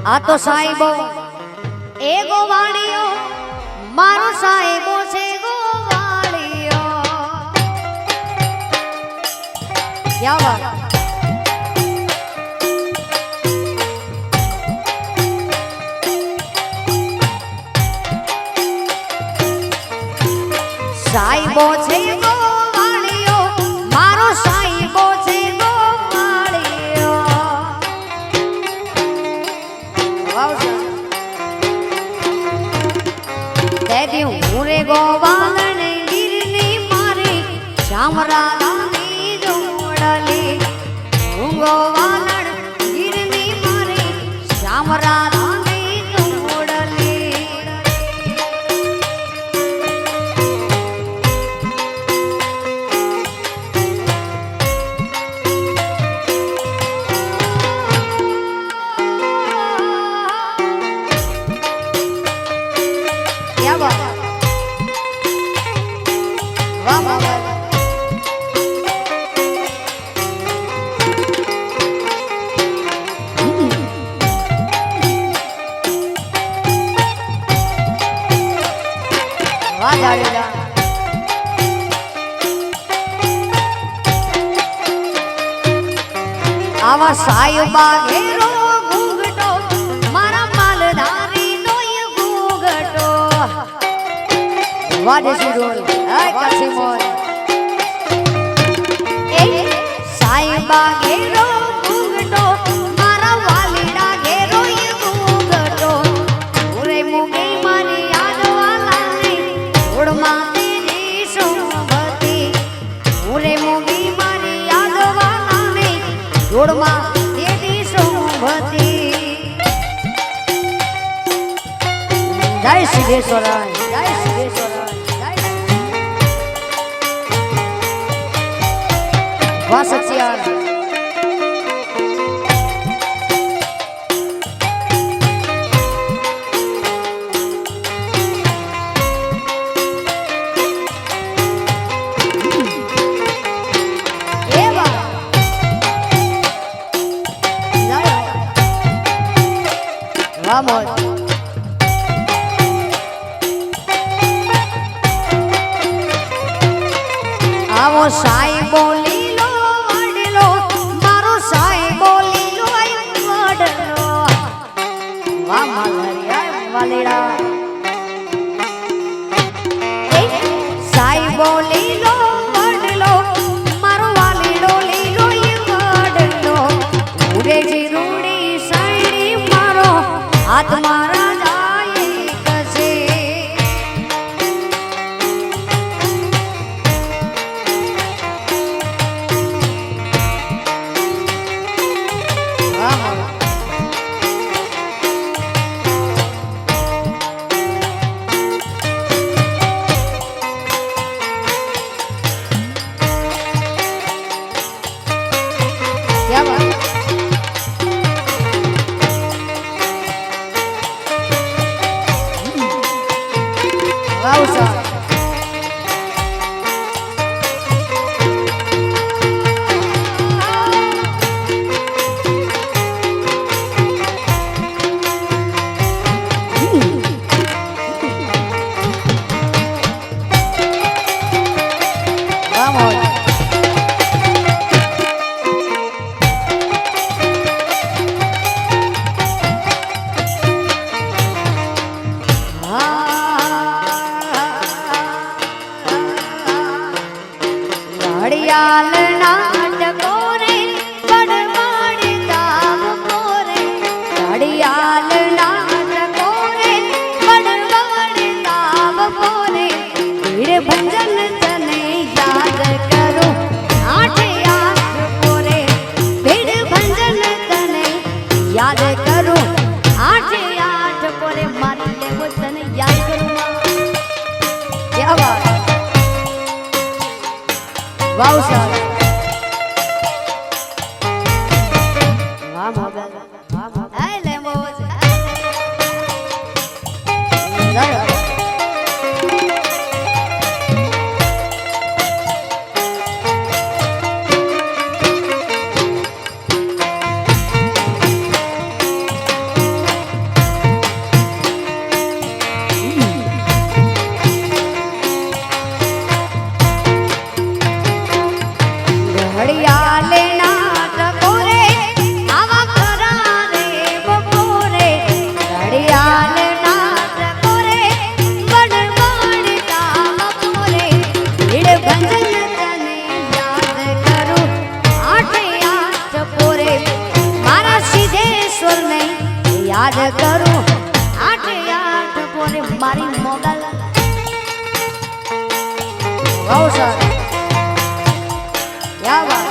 આ તો સાહેબો એ ગોવાળિયો મારો સાહેબો છે ગોવાળિયો ક્યા વાત સાહેબો છે ગોવાળિયો મારો સાહેબો છે ગોવાળિયો વાવ તેદી હું રે ગોવાળણ ગીરની મારી શામરાની જોડલી હું ગોવાળણ ગીરની મારી શામરાની જોડલી આવા સાહેબા ઘેરો ઘૂંઘટો મારા માલધારી નો ઘૂંઘટો વાદેશી રોલ આ કાશી મોર એ સાહેબા ઘેરો ઘૂંઘટો મારા વાલીડા ઘેરો ઘૂંઘટો ઓરે મુગે મારી યાદવાલાને ઓડમાં તેરી સોમવતી ઓરે મુગે મારી યાદવાલાને ઓડમાં તેરી સોમવતી જય સિદ્ધેશ્વરાય જય સિદ્ધેશ્વરાય વાહ સચ્યાર Vamos. આવો સાહેબો લીલો વડલો મારો સાહેબો લીલો વડલો વાહ માલરિયા વાલેડા સાહેબો લીલો વડલો મારો વાલીડો લીલો વડલો ઉડે જી રૂડી સાઈડી મારો હાથ મારા જાય કસે क्या बात घड़ियाल नाटको रे बड़वाड़ी दाम मोरे घड़ियाल नाटको रे बड़वाड़ी दाम मोरे भीड़ भजन तने याद करो आठ आठ पोरे भीड़ भजन तने याद करो आठ आठ पोरे मारी ले तने याद करो क्या बात वाह सर वाह मोगल वाह मोगल आए ले मोज યાદ કરું આઠે આઠ બોલે મારી મોગલ વાવ સર યા વાત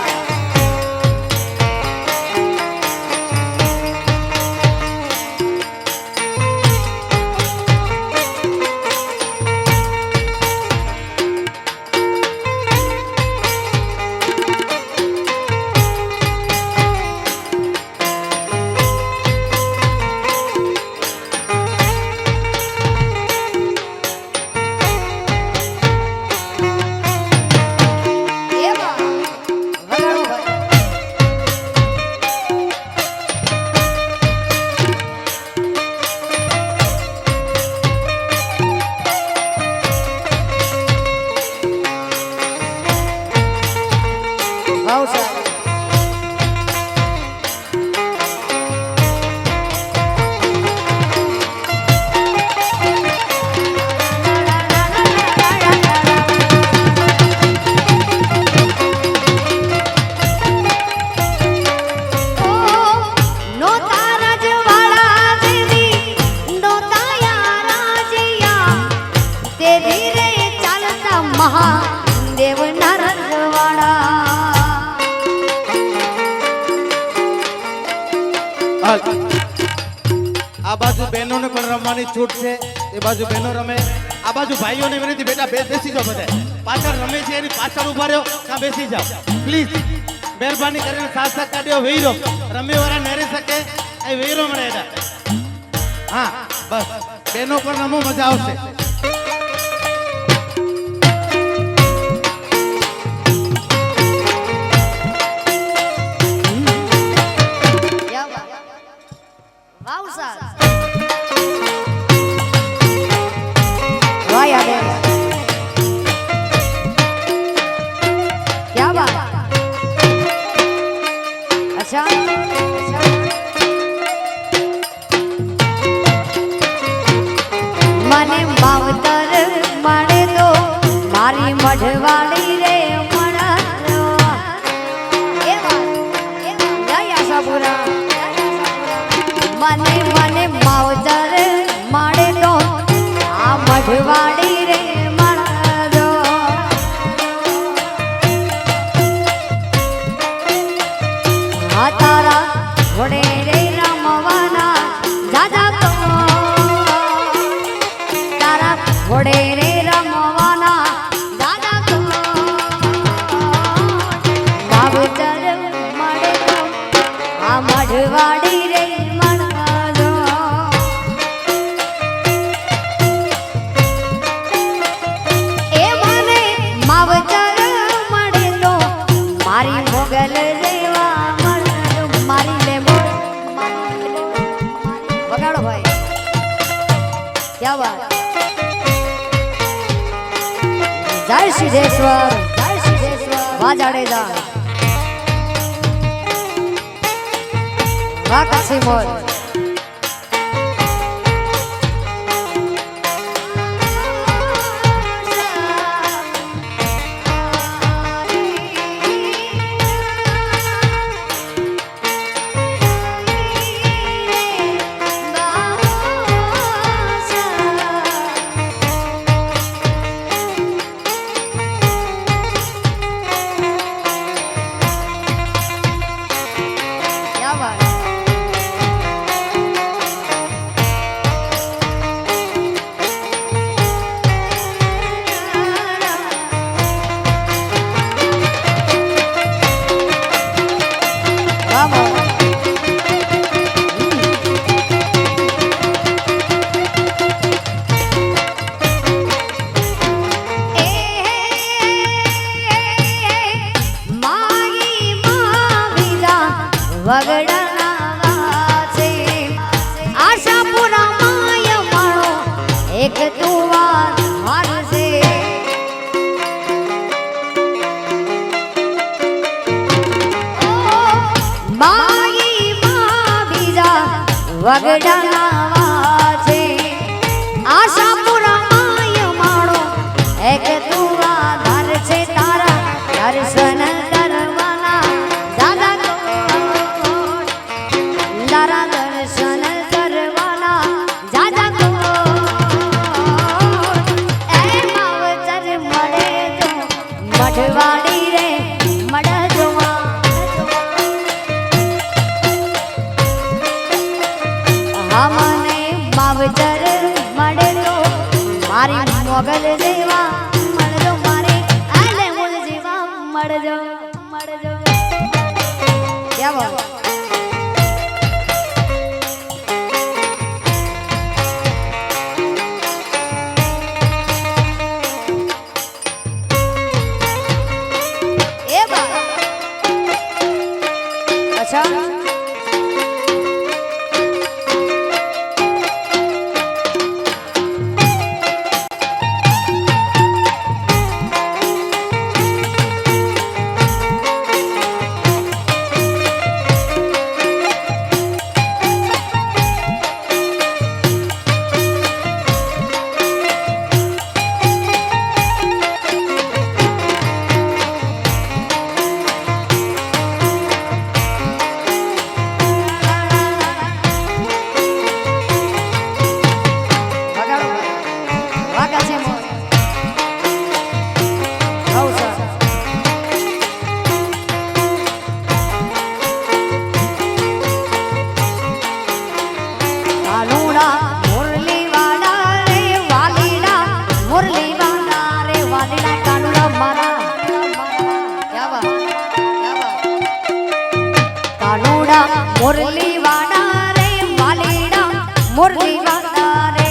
आ बाजू बहनों ने पण रमवानी छूट छे ए बाजू बहनों रमे आ बाजू भाईओ ने विनती बेटा बेसी जाओ बधाय पाछळ रमे छे एनी पाछळ उभा रहो का बेसी जाओ प्लीज मेहरबानी करीने साथ साथ काढ्यो वेईरो रमे वाला नेरे सके ए वेईरो मळे एडा हां बस बहनों पण रमो मजा आवशे वाव सर वाह यार क्या बात अच्छा મને માવતર મળે તો મારી મઢવાળી રે મળો એ વાત જય આશાપુરા મને મને માવતર મળે તો આ મઢવાળી રે મળો આ તારા ઘોડે રે રમવાના દાદા તો તારા ઘોડે રે રમવાના દાદા તો માવતર મળે તો આ મઢવાળી રે क्या बात जय सिद्धेश्वर वाह जाडेजा वाह कच्छी मोर एक तुवार हार से माई मां बीजा वगड़ा वाचे आशापुरा माय माणो एक तुवार हार से तारा दर्शन करवाना दादा दारा दर्शन कर હા મને માવતર મળજો મારી મોગલ જેવા મળજો મારે આલે મુલ જેવા મળજો મળજો ક્યાં બાબા अच्छा मुरली वाला रे वालीड़ा मुरली वाला रे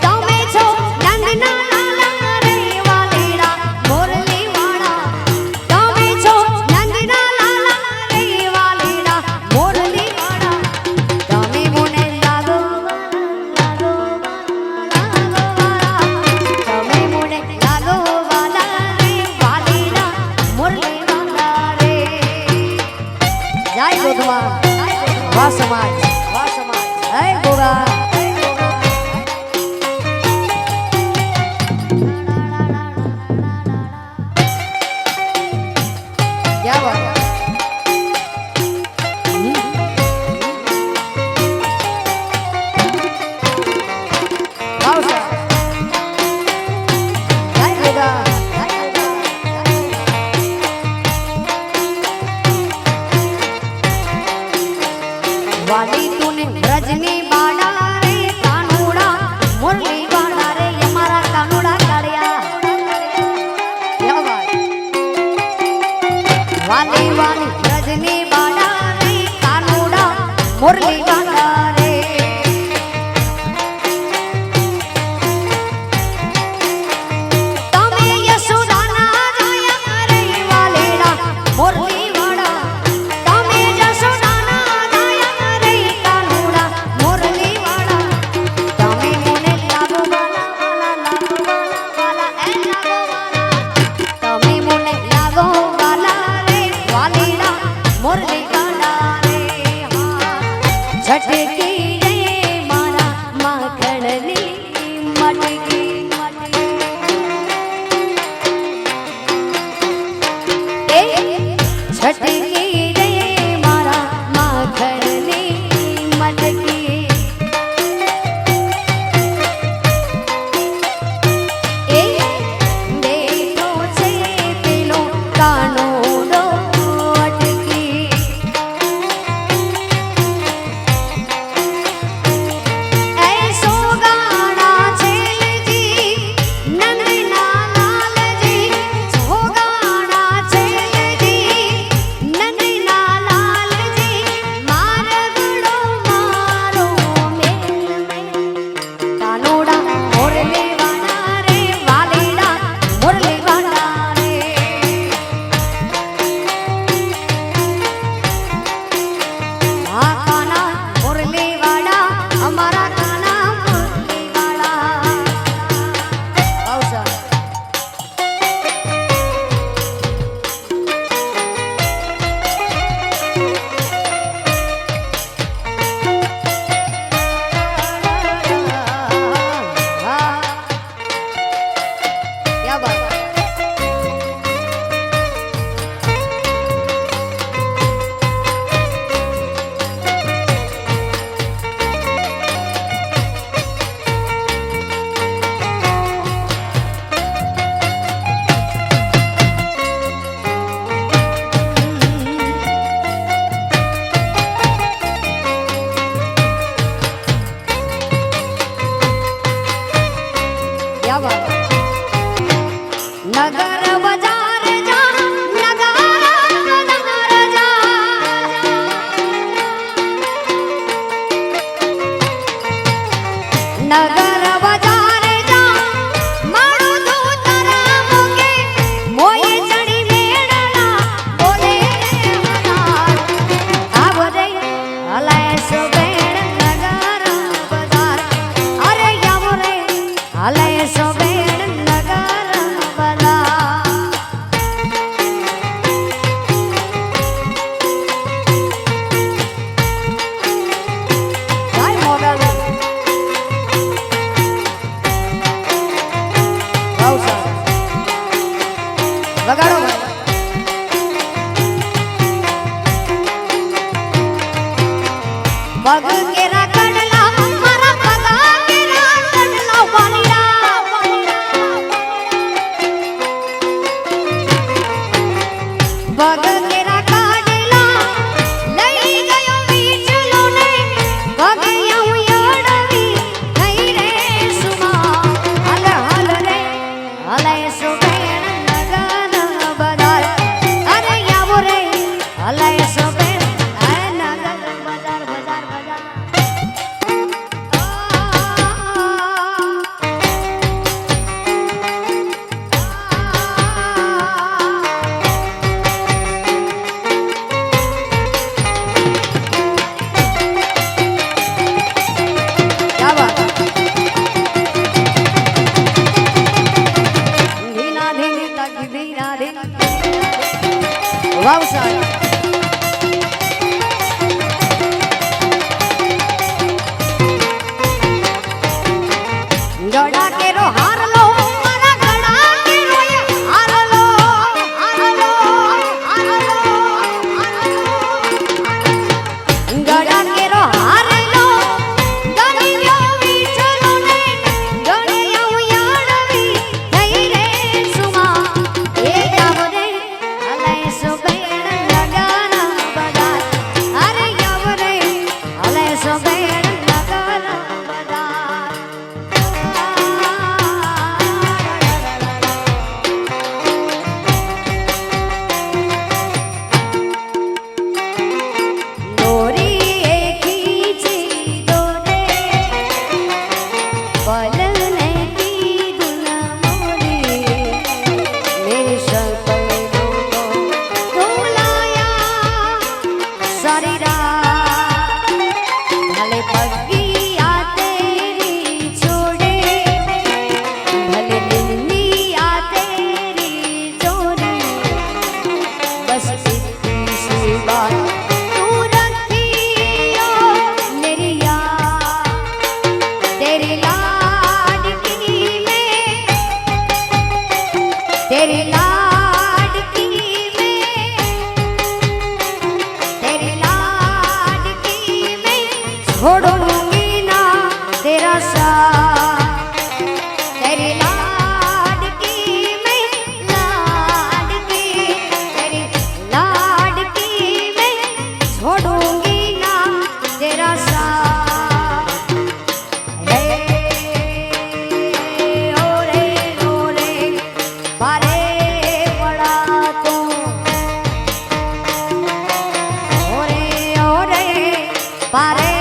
तमे छो नंदना लाला रे वालीड़ा मुरली वाला तमे छो नंदना लाला रे वालीड़ा मुरली वाला तमे मुने लागो लागो वाला तमे मुने लागो वाला जय गोधमा वाह समाज जय गोगा क्या बात वाली तूने रजनी बाड़ा रे कानूड़ा मुरली बाड़ा रे हमारा कानूड़ा काड़िया क्या बात वाली वाली रजनी बाड़ा रे कानूड़ा मुरली बाड़ा रे तमे यशोदाना राया रे वालीड़ा मुरली बाड़ा तमे यशोदाना झटकी रे मारा माखणनी मटकी ए झटकी रे मारा माखणनी मटकी ए देखो छे पेलो कानूडो अटकी नंदना પગ કેરા કડલા મારા પગા કેરા કડલા વાલીડા પગ કેરા કડલા લઈ ગયો વીજળો ને પગિયા યડવી થઈ રે સુમા હલ હલ રે હલે સુબેણ લગન બજાર અરે આવો રે હલે સુબેણ આ નગર બજાર બજાર બજાર क्या बात धीना धीनी तक धीना धीना वाह साहब गड़ा के रो हार लो मारा गड़ा के रो ये हार लो हार लो हार लो गड़ा के रो हार लो गणियो विचलो ने गणियो याडवी થઈ રે સુમા એ આવરે હલે સુબેણ લગન બજાર અરે આવરે હલે સુબેણ લગન બજાર દોરી ખીચી દોરે પલને કીધું મોરી મેરે શકલ ધોલાયા સારી રાત ભલે પગિયા તેરી છોડે ભલે દિલ્હી આ તેરી ચોરી बस इतनी सी बात तू रखियो मेरी याद तेरी लाडकी में तेरी लाडकी में तेरी लाडकी में छोड़ूंगी ना तेरा साथ तेरी लाडकी में लाडकी तेरी लाडकी में छोड़ूंगी ना तेरा साथ हे ओ रे बारे पड़ा तू ओ रे बारे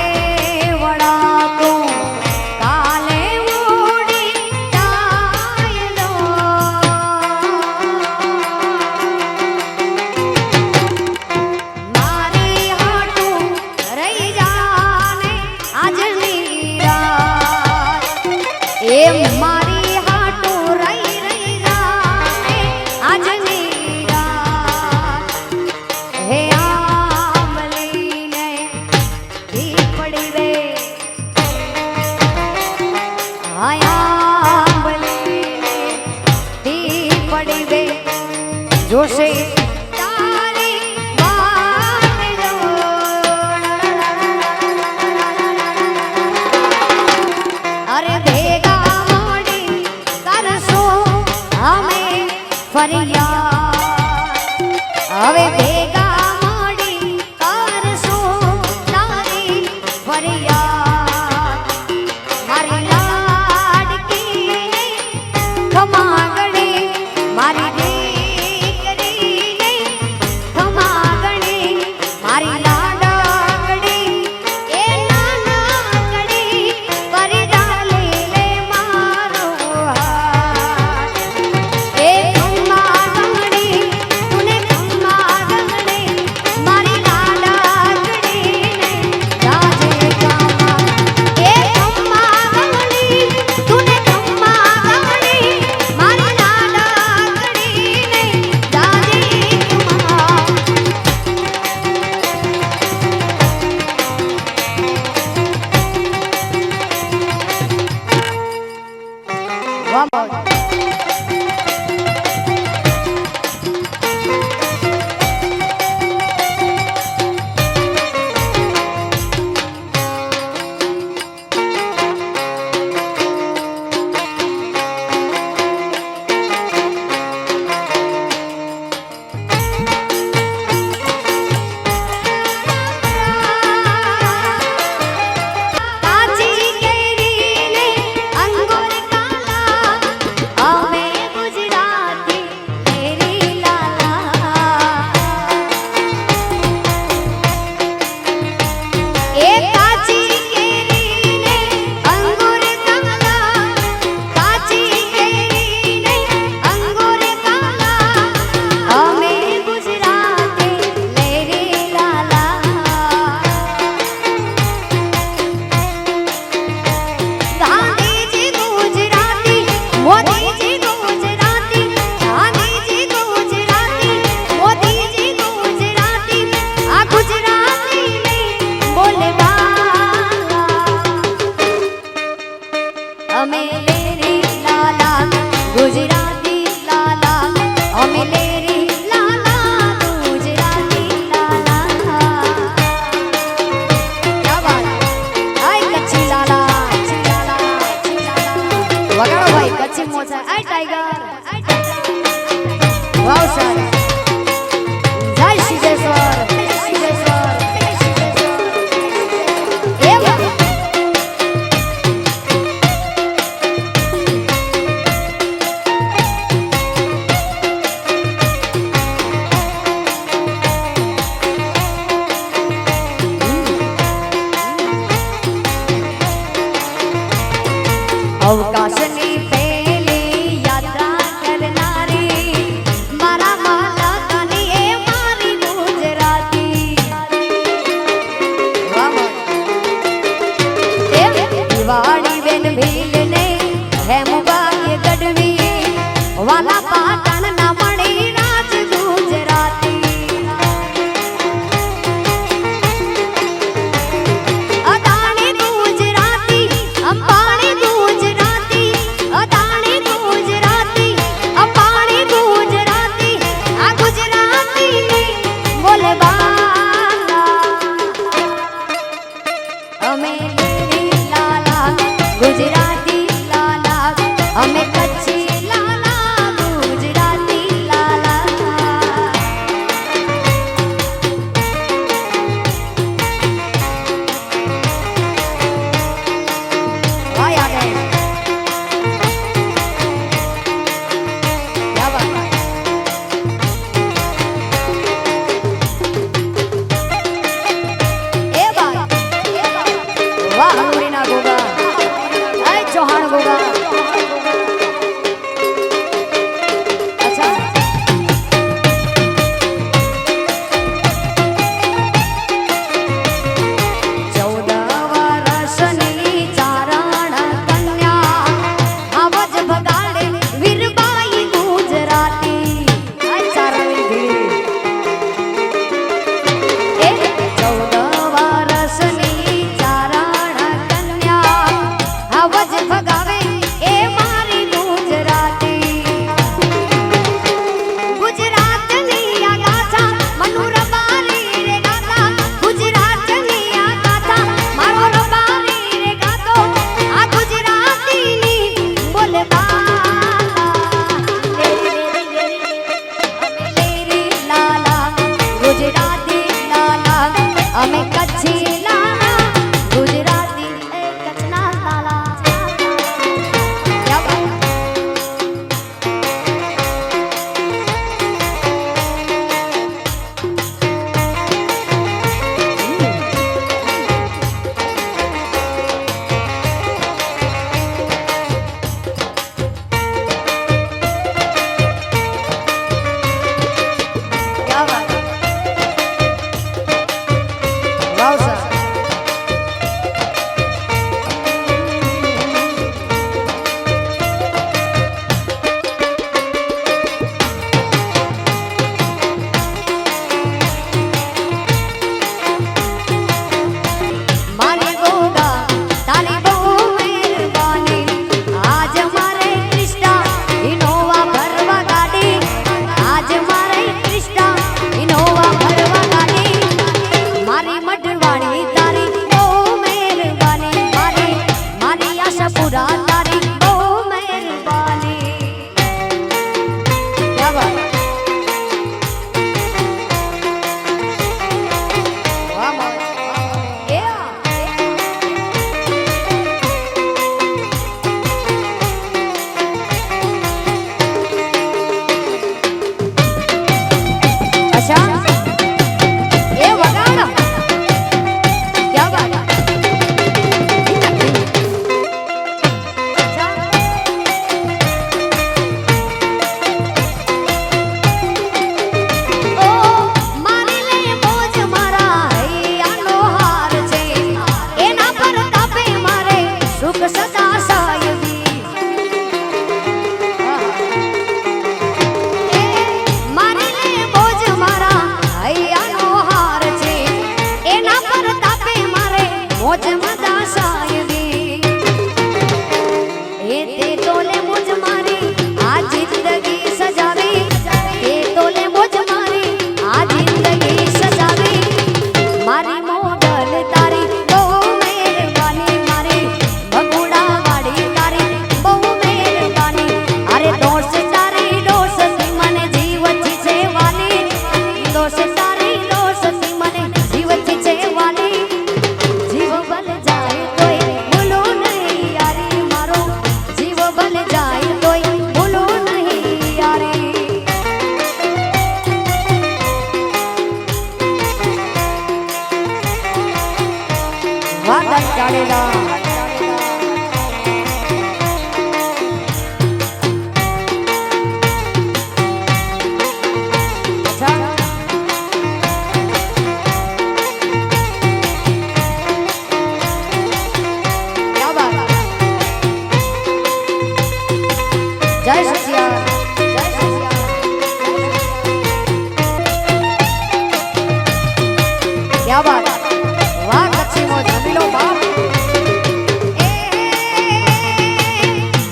અવકાશની પેલી યાત્રા કરનારી મારા મલકની એ મારી ગુજરાતી દિવાળી બેન ભીલને હેમ ભાગ્ય ગઢવી વાલા પાટણ ના મળી રાજ ગુજરાતી અદાણી ગુજરાતી અંબાણી ગુજરાતી અદાણી ગુજરાતી અંબાણી ગુજરાતી આ ગુજરાતીની બોલબાલા અમે લાલા ગુજરાતી લાલા અમે કચ્છી લાલા ગુજરાતી લાલા વાહ આ ગए क्या बात ए बात वाह हंगुरीना गोगा ऐ चौहान गोगा अच्छा चौदह वर्षની ચારણ કન્યા આવજ ભગાડે વીરબાઈ ગુજરાતી આ ચારણની એ 14 વર્ષની ચારણ કન્યા આવજ ભગાવે એ મારી ગુજરાતી ગુજરાતની આ ગાથા મનુ રબારી રે ગાતા ગુજરાતની આ ગાથા મારો રબારી રે ગાતો આ ગુજરાતીની બોલબાલા લેરી લાલા ગુજરાતી લાલા અમે કચ્છી લાલા ગુજરાતી એ કચ્છના લાલા क्या बात क्या बात वाह सर મારી ગોગા તારી બહુ મહેરબાની આજ મારે ક્રિષ્ના ઇનોવા ભરવા ગાડી આજ મારે ક્રિષ્ના ઇનોવા ભરવા ગાડી મારી મઢવાણી તારી બહુ મહેરબાની મારી મારી આશાપુરા તારી બહુ મહેરબાની क्या बात वाह वाह ए अच्छा ये वगाड़ा क्या बात अच्छा ओ મારી લે મોજ મારા હૈયાનો હાર છે એના પર તાપે મારે સુખ સદા સાયવી મારી લે મોજ મારા હૈયાનો હાર છે એના પર તાપે મારે મોજ મજા સાયવી એ તે તોલે મોજ મારી આ જિંદગી સજાવી તે તોલે મોજ મારી આ જિંદગી સજાવી મારી મોગલ તારી બહુ મહેરબાની મારી ભગુડા વાળી તારી બહુ મહેરબાની અરે દોષ તારી દોષથી મને જીવથી છે વાલી દોષ તારી દોષથી મને જીવથી છે વાલી જીવ બલ જાય તોય ભૂલો નહીં યારી મારો જીવ બલ જાય તોય ભૂલો નહીં યારી વાદળ જાડેજા क्या बात वाह कच्ची मोज मिलो बाप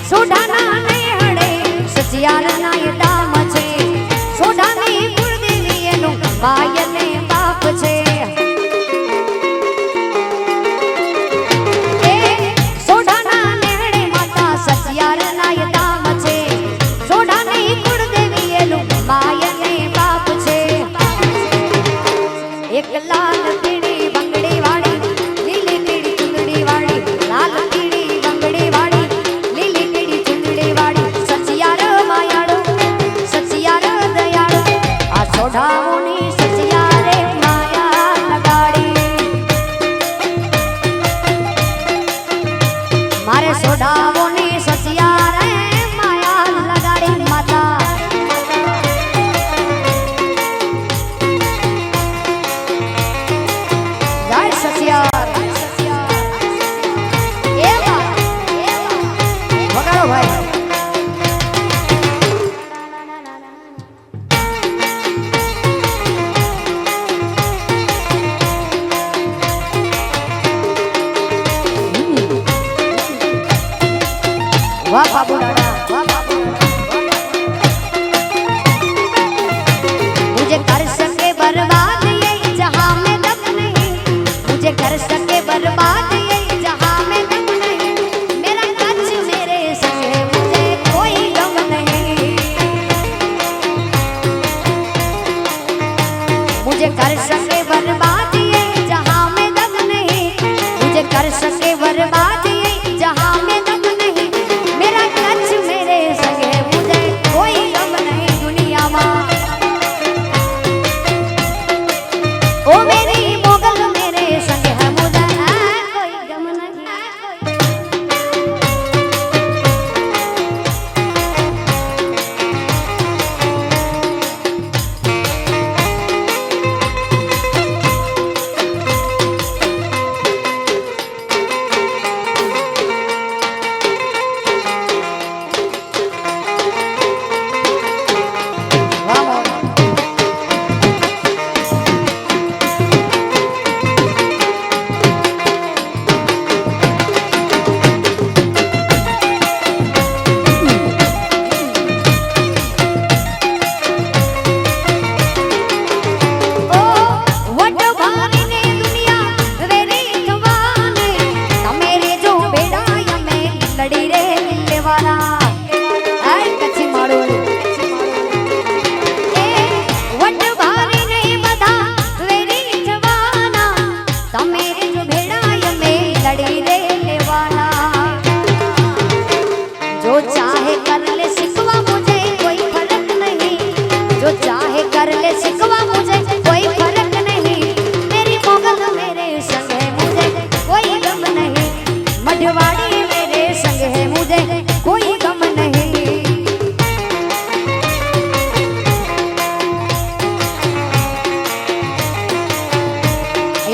सोडाना ने हड़े सचियार ना ये दाम छे सोडानी कुलदेवी एनु बाय ने बाप छे सोडाना ने हड़े माता सचियार ना ये दाम छे सोडानी कुलदेवी एनु बाय ने बाप छे एक लाल पीड़ी बंगड़ी वाली लीली पीड़ी चुंदड़ी वाली लाल पीड़ी बंगड़ी वाली लीली पीड़ी चुंदड़ी वाली सचियार मायाड़ो सचियार दयाड़ो आ सोढ़ाओनी सचियारे माया लगाड़ी मारे सोढ़ाओनी सचियारे माया लगाड़ी माता जय सचियार ए वगाड़ो भाई वाह बाबू लाडा वाह बाबू मुझे कर सके बर्बाद ये जहां में दम नहीं मुझे कर सके बर्बाद ये जहां में दम नहीं मेरा कच मेरे संग है मुझे कोई गम नहीं मुझे कर सके बर्बाद ये जहां में दम नहीं मुझे कर सके बर्बाद ये जहां में दम नहीं मेरा कच मेरे संग है मुझे कोई गम नहीं दुनिया में ओ मेरी मोगल मेरे संग है मुझे कोई गम नहीं वाह वाह ओ वड्डो भारी ने दुनिया वेरे जवाने तमेरे जो बेड़ा यमे लड़ी रे लेवाना आय कच्ची माड़ो ए वड्डो भारी ने बधा वेरे जवाना तमेरे जो बेड़ा यमे लड़ी रे लेवाना जो चाहे कर ले सिकवा मुझे कोई फर्क नहीं जो चाहे कर ले सिकवा मुझे कोई फर्क नहीं मेरी मोगल मेरे संग है मुझे कोई गम नहीं मढ़वाड़ी मेरे संग है मुझे कोई गम नहीं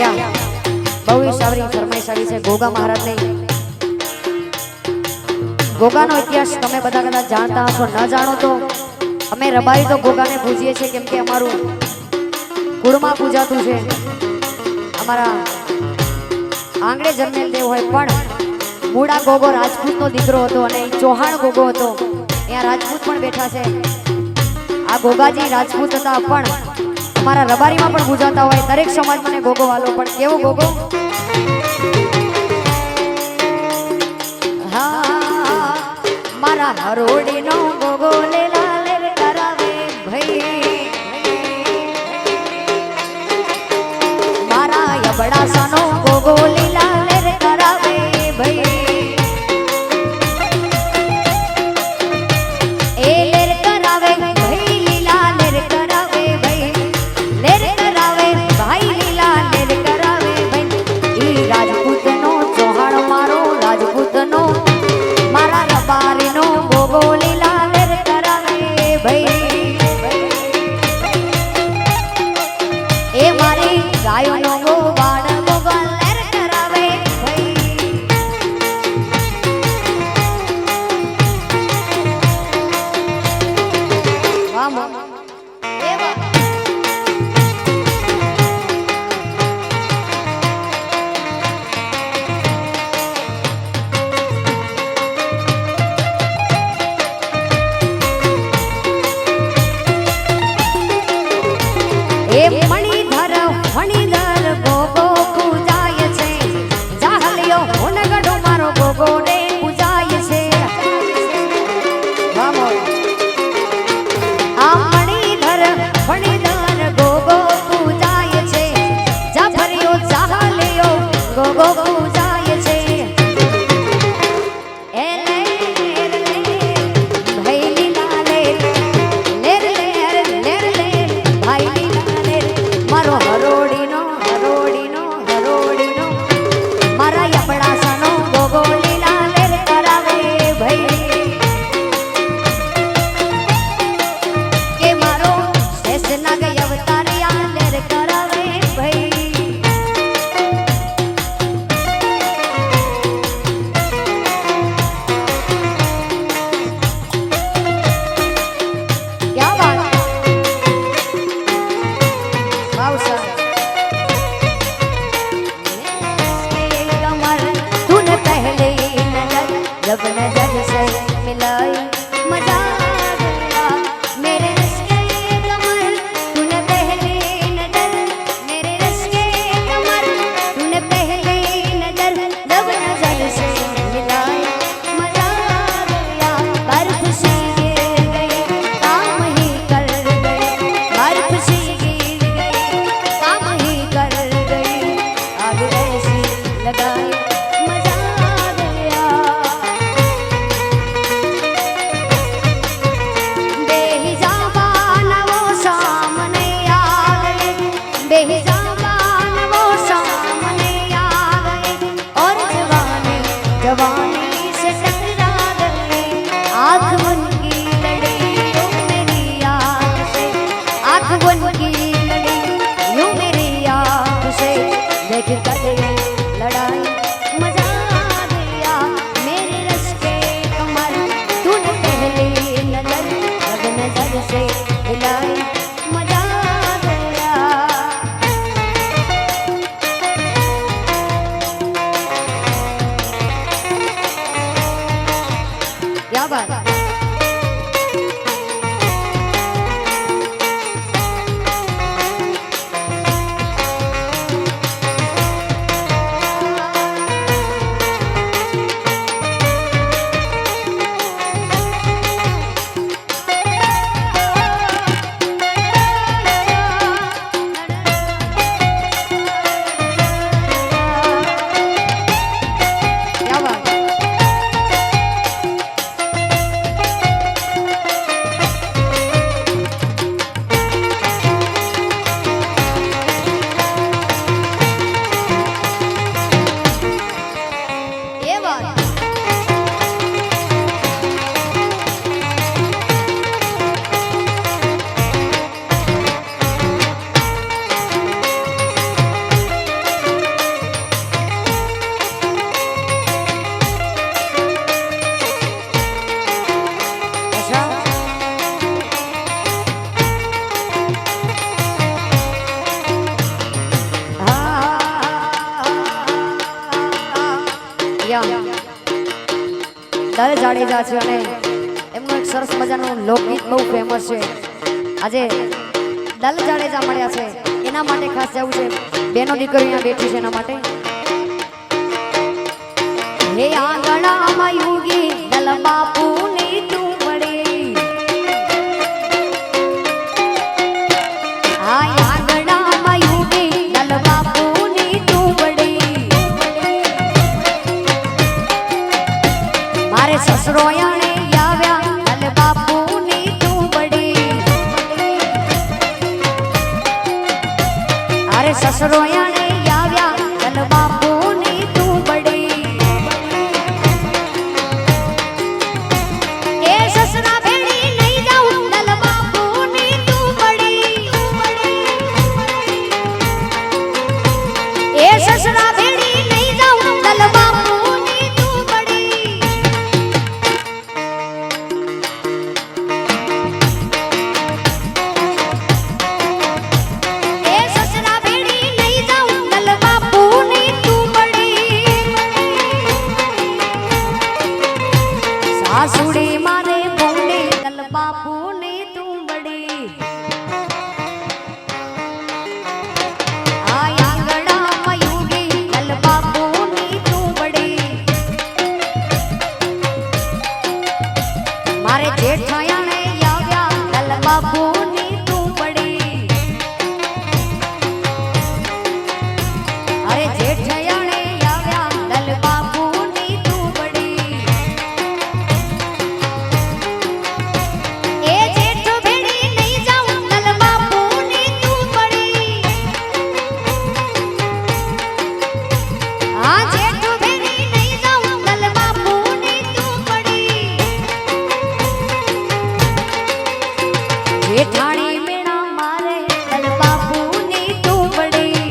या बहु सावरी फरमाइश આવી છે ગોગા મહારાજ ની ગોગાનો ઇતિહાસ તમે બધા કદાચ જાણતા હશો ન જાણો તો અમે રબારી તો ગોગાને પૂજીએ છીએ કેમ કે અમારું કુળમાં પૂજાતું છે અમારા આંગણે જન્મેલ દેવ હોય પણ મૂળા ગોગો રાજપૂતનો દીકરો હતો અને ચૌહાણ ગોગો હતો અહીંયા રાજપૂત પણ બેઠા છે આ ગોગાજી રાજપૂત હતા પણ અમારા રબારીમાં પણ પૂજાતા હોય દરેક સમાજ મને ગોગો વાલો પણ કેવો ગોગો હા મારા હરોડીનો ગોગો લેલા લેર કરાવે ભાઈ મારા યબડાસાનો ગોગો લીલા લેર કરાવે ભાઈ એ લેર કરાવે ભાઈ લીલા લેર કરાવે ભાઈ લેર કરાવે ભાઈ લીલા લેર કરાવે ભાઈ ઈ રાજપૂતનો ચૌહાણ મારો રાજપૂતનો મારા રબારીનો ગોગો લીલા લેર કરાવે ભાઈ એ મારી ગાયોનો ગોવાળ ગોગો લેર કરાવે ભાઈ વાહ એ વાહ દલ જાડેજા છે અને એમનું એક સરસ મજાનું લોકગીત બહુ ફેમસ છે. આજે દલ જાડેજા મળ્યા છે એના માટે ખાસ જવું છે. બેનો દીકરી અહીંયા બેઠી છે એના માટે. હે આંગણામાં યુગી દલ બાપુની તું મળી. આ આંગણામાં યુગી દલ બાપુની તું મળી. મારે સસરો યાણે આવ્યા દલ બાપુની તું મળી. અરે સસરો યાણે આવ્યા દલ બાપુની તું મળી. એ સસરા ભેળી નહીં જાઉં દલ બાપુની તું મળી. એ સસરા ભેળી નહીં જાઉં દલ બાપુની તું મળી. એ સસરા ભેળી નહીં જાઉં દલ બાપુની તું મળી. સાસુડી મારે ભૂંડી દલ બાપુની તું મળી. આ આંગણામાં યુગી દલ બાપુની તું મળી. મારે જેઠાયાણે આવ્યા દલ બાપુની તું મળી. અરે જેઠાયાણે આવ્યા દલ બાપુની તું મળી. એ જેઠો ભેળી નહીં જાઉં દલ બાપુની તું મળી. આ જેઠો ભેળી નહીં જાઉં દલ બાપુની તું મળી. જેઠાણી મેણા મારે દલ બાપુની તું મળી.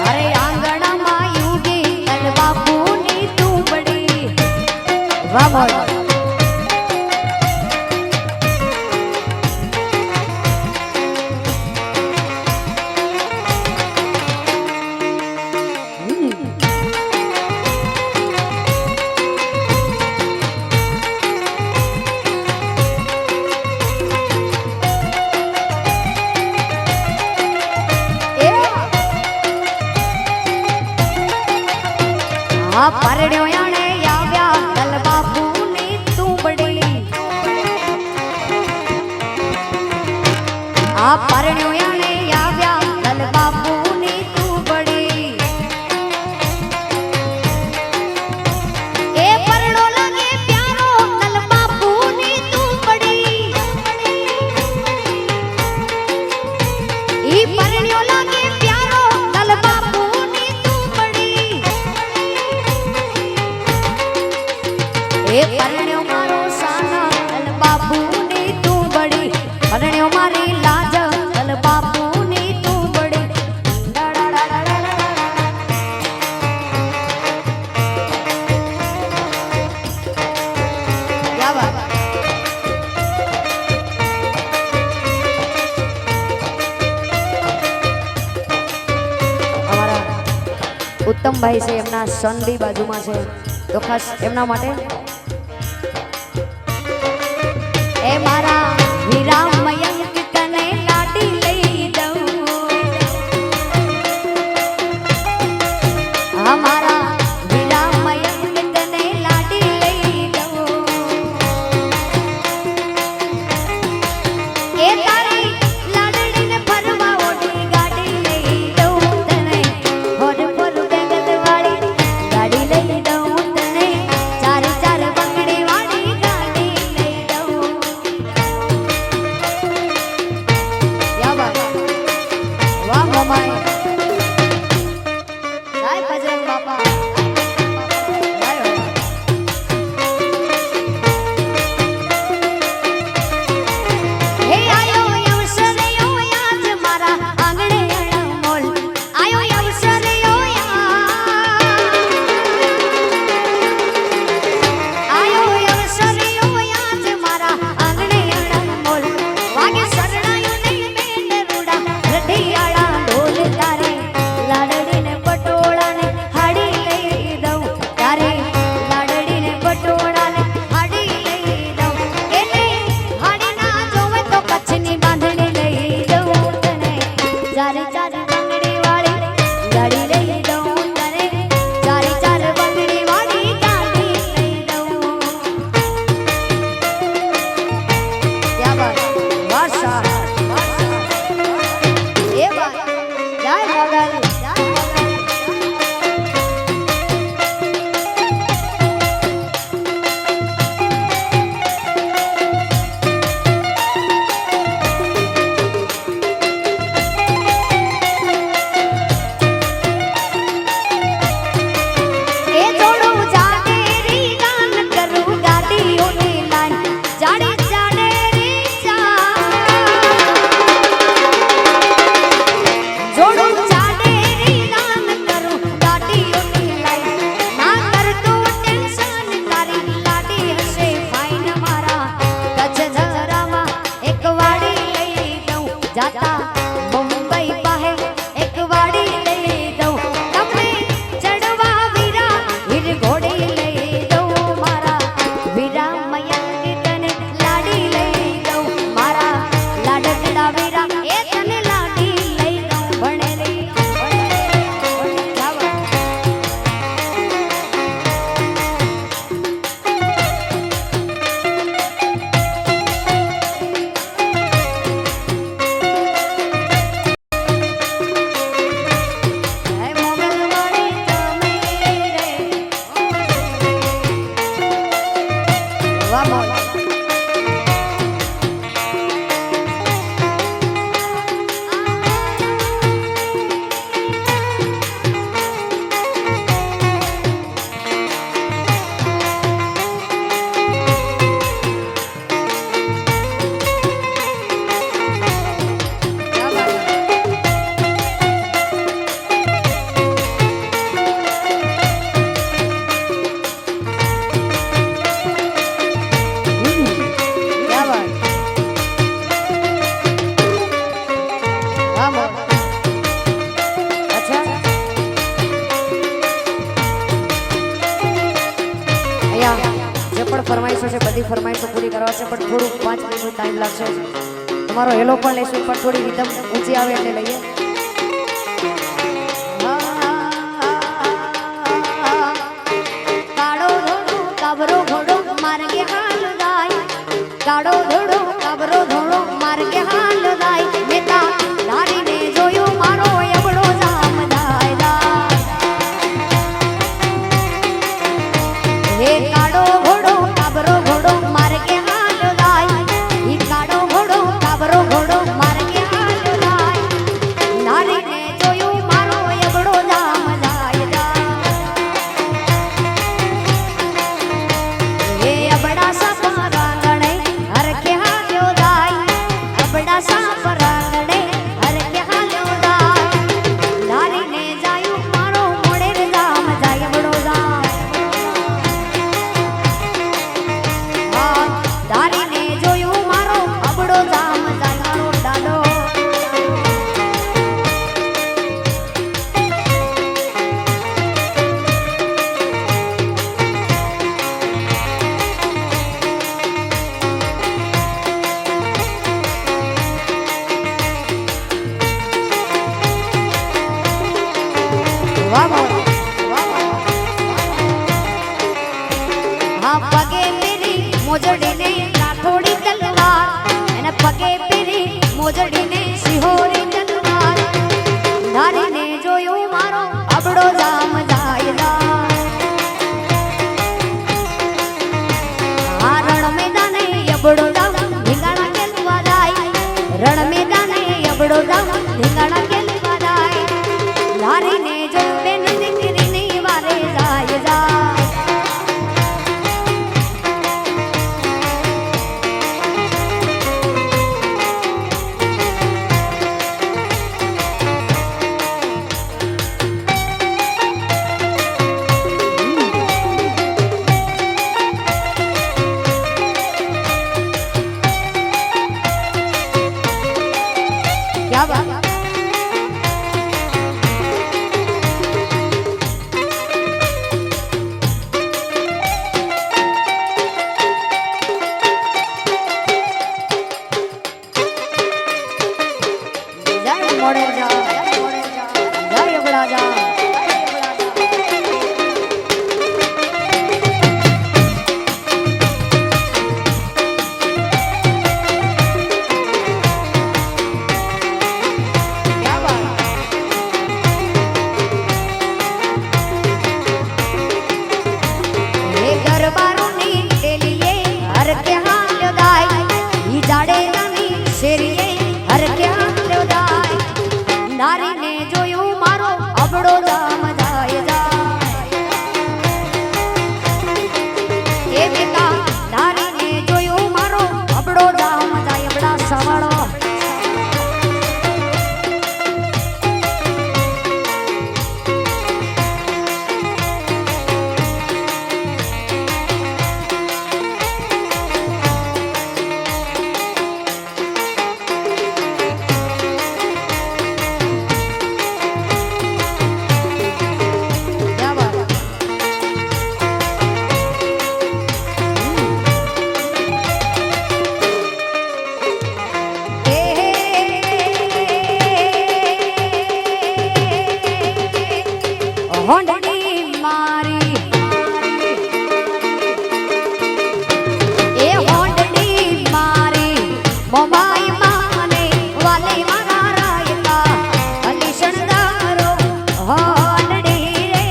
અરે આંગણામાં યુગી દલ બાપુની તું મળી. વાહ ભાઈ. આ પરણ્યો યાણે આવ્યા દલ બાપુની તું મળી. આ પરણ્યો યાણે આવ્યા દલ બાપુની તું મળી. એ પરણો લાગે પ્યારો દલ બાપુની તું મળી. ઈ પરણ્યો લાગે પ્યારો દલ બાપુની તું મળી. એ પરણ્યો મારો સાના દલ બાપુની તું મળી. પરણ્યો મારી લાજ દલ બાપુની તું મળી. ક્યા વાત. અમારા ઉત્તમભાઈ છે એમના સન બી બાજુમાં છે તો ખાસ એમના માટે. એ મારા હીરા મયંક તને લાડી લઈ દઉં. આ મારા હીરા મયંક તને લાડી લઈ દઉં. એ તારી લાડડીને ફરવા ઓઢી ગાડી લઈ દઉં તને. હોર પર બેગત વાળી ગાડી લઈ દઉં તને. ચાર ચાર બંગડી વાળી ગાડી લઈ દઉં. કરવા છે પણ થોડું 5 મિનિટ ટાઈમ લાગશે તમારો હેલો પણ લેશું પણ થોડી રીધમ ઊંચી આવે એટલે લઈએ કાળો ધોળો કાબરો ઘોડો માર્ગે હાલ જાય કાળો ધોળો કાબરો ઘોડો માર્ગે હાલ જાય મેતા ધારીને જોયું મારો એવડો જામ જાય હે કાળો ઘોડો કાબરો ઘોડો માર્ગે હાલ જાય ઈ કાળો ઘોડો કાબરો ઘોડો માર્ગે હાલ જાય ધારીને જોયું મારો એવડો જામ જાય હે અબડા સાપા રાંગણે હરખે હાલ્યો જાય અબડા સાપા રાંગણે હરખે હાલ્યો જાય ધારીને જાયું મારો મોડે રે જામ જાય અબડો જામ હા ધારીને જોયું મારો અબડો જામ જાય મારો દાડો વાહ વાહ હા પગે પેરી મોજડીને રાઠોડી તલવાર અને પગે પેરી મોજડીને સિહોરી તલવાર ધારીને જોયું મારો અબડો જામ જાય આ રણ મેદાને અબડો જામ ધીંગાણા કેલવા જાય રણ મેદાને અબડો જામ ધીંગાણા કેલવા જાય ધારીને જોયું બેન દીકરીની વારે જાય क्या बात जय मोड़े जा जय बड़ा जा क्या बात हे गरबारोनी तेलिये हर के हाल दाय ई जाड़े रानी शेरिये हर के हाल दाय नारीने जोયું મારો અબડો જામ જાય એ બેટા નારીને જોયું મારો અબડો જામ જાય અબડા સવાળો क्या बात હોંડડી મારી એ હોંડડી મારી મોમાઈ માને વાલે મારા રાયતા અલી શણગારો હોંડડી રે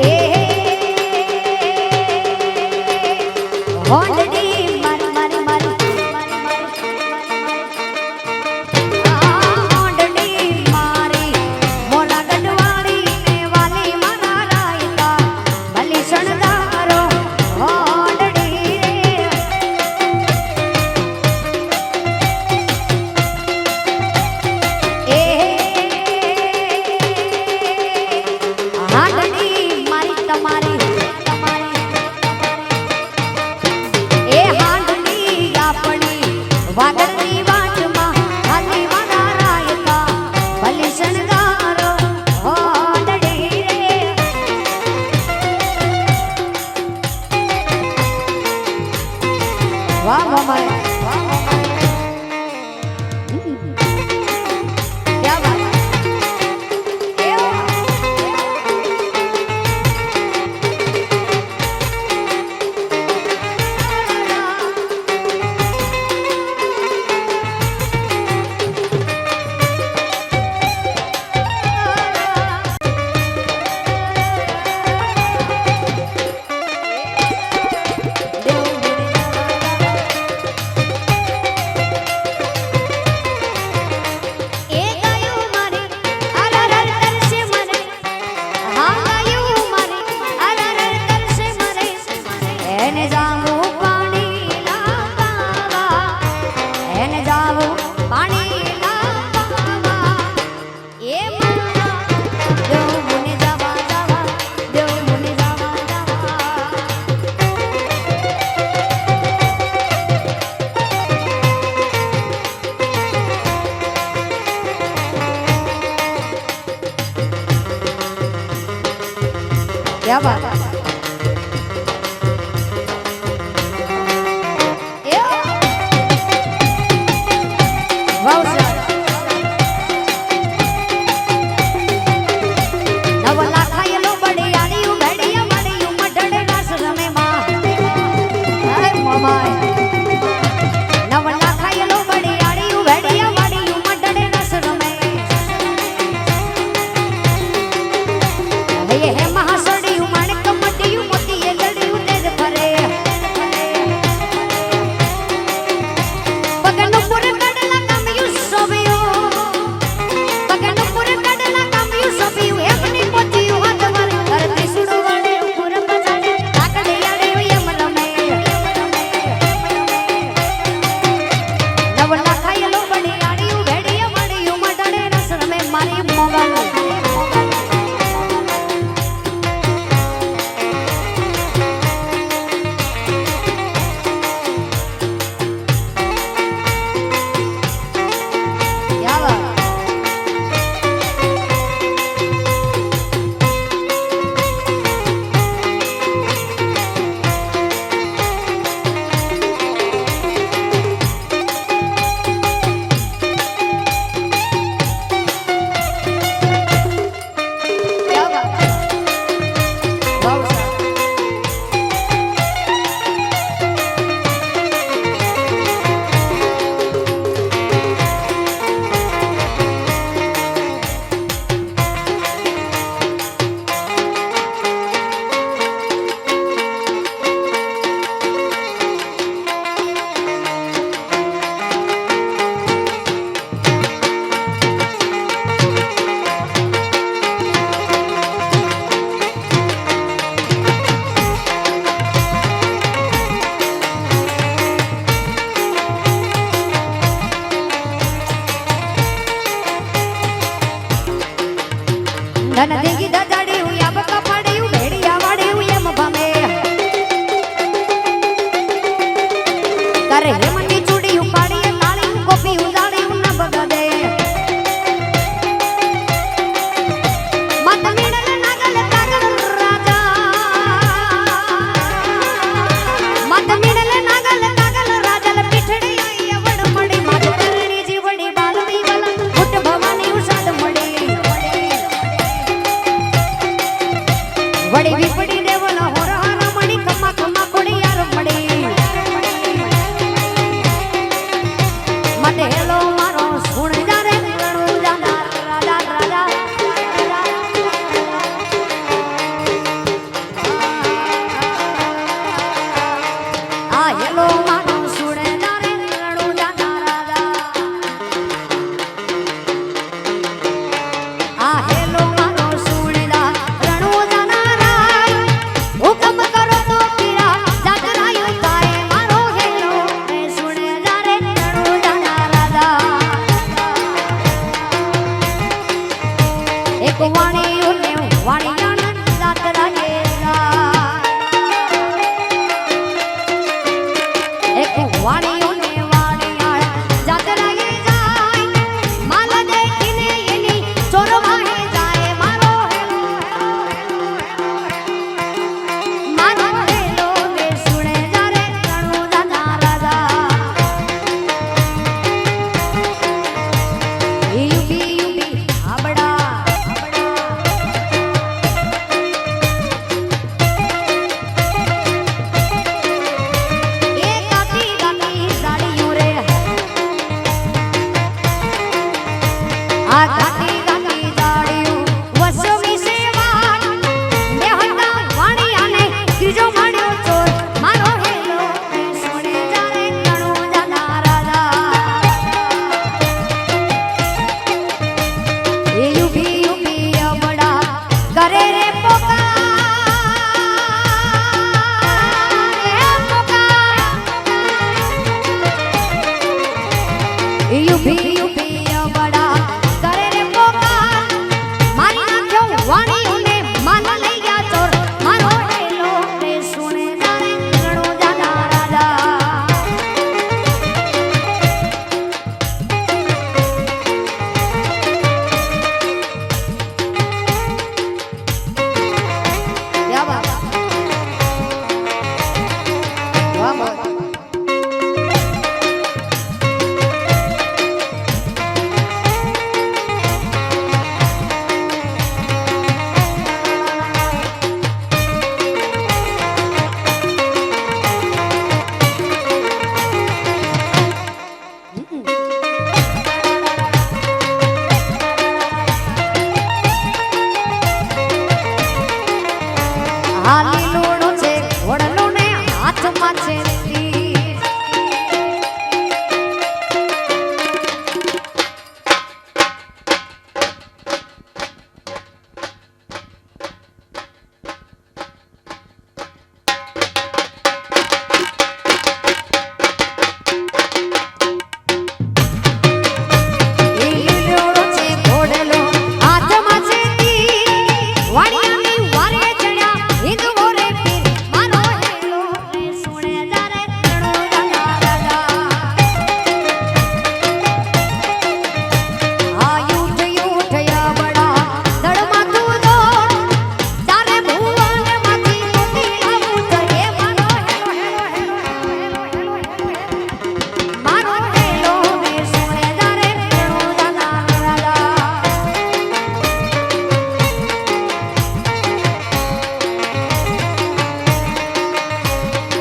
એ હોંડડી મારી મારી મારી હોંડડી મારી મોરા ગઢવાળી ને વાલી મારા રાયતા ભલી શણગારો હોંડડી રે એ હાંડડી મારી તમારી તમારી વાહ મામા ક્યા વાત એ વાહ. એ ગાયું મારે અરર કરશે મને હા ગાયું મારે અરર કરશે મને એને જાવું પાણી લાવવા એને જાવું પાણી લાવવા એ મારા દેવ મને જવા જવા દેવ મને જવા જવા क्या बात वाह नवला खायलो बड़ी आड़ियों भेड़िया बड़ियों मडड़ रस रमे मां अरे मोबाइल नवला खायलो बड़ी आड़ियों भेड़िया बड़ियों मडड़ रस रमे ये है महासड़ियों माणिक मटियों मोतिये लड़ियों नेद भरे पगनपुर कडला कामियों सोबियों पगनपुर कडला कामियों सोबियों एमनी मोतियों हाथवर करती सुडवाड़े ऊपर बजाड़े ताकड़े आड़े यमन में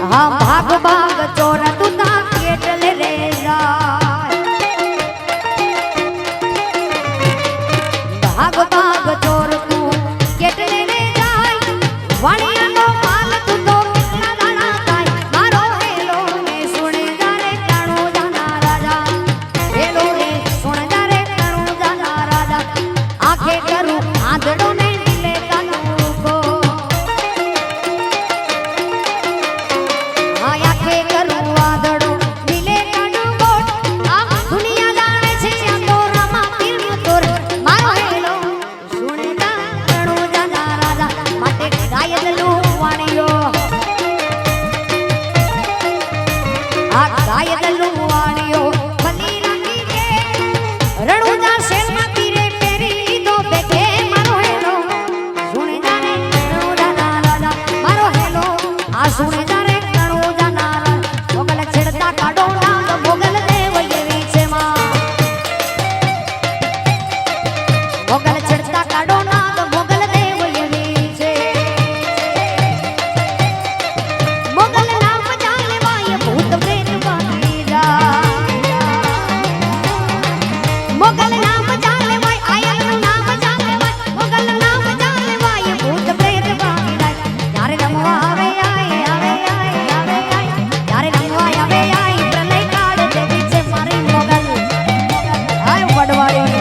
હા ભાગ ભાગ ચોર તું તા કેટલે રે જાય ભાગ ભાગ ચોર તું કેટલે રે જાય વાણિયાનો માલ તું તો કેટલા દાણા થાય મારો હેલો ને સુણે જારે કાણો જાના રાજા હેલો ને સુણે જારે કાણો જાના રાજા આંખે કરું આંધળો ને દિલે કાનું કો આંખે કરું આંધળો દિલે કાનું કોટ આ દુનિયા જાણે છે આ તો રામા પીર તોર મારો હેલો સુણે કાણો જાના રાજા માટે ગાયદલું વાણિયો આ ગાયદલું વાણિયો ભલી રાખી કે રણુજા શેરના તીરે પેરી તો બેઠે મારો હેલો સુણે જાને રણુજા ના રાજા મારો હેલો આ સુણે જાને રણુજા ના રાજા મોગલ છેડતા કાઢો નામ મોગલ દેવ એવી છે માં મોગલ છેડતા કાઢો નામ મોગલ દેવ એવી છે મોગલ નામ જાને વાય ભૂત પ્રેત વાગી જાય મોગલ નામ જાને વાય આયન નામ જાને વાય મોગલ નામ જાને વાય ભૂત પ્રેત વાગી જાય ત્યારે રમવા આવે ત્યારે રમવા આવે પ્રલય કાળ દેવી છે મારી મોગલ આય વડવાડી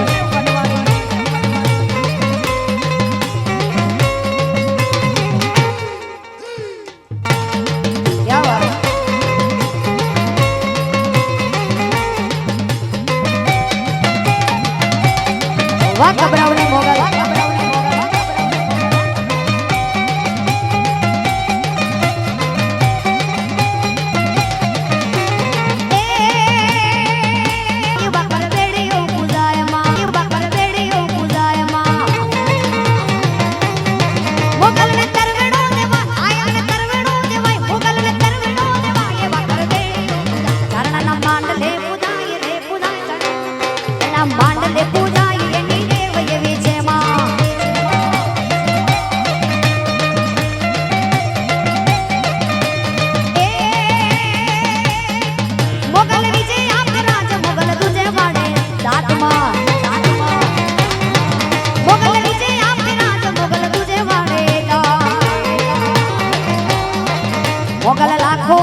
क्या बात वाह घबरावने मोगल માંડલે પૂજાય એની દેવ એવી છે માં એ મોગલ વિજય આપે રાજ મોગલ તુજે વાડે દાતમાં મોગલ વિજય આપે રાજ મોગલ તુજે વાડે દાત મોગલ લાખો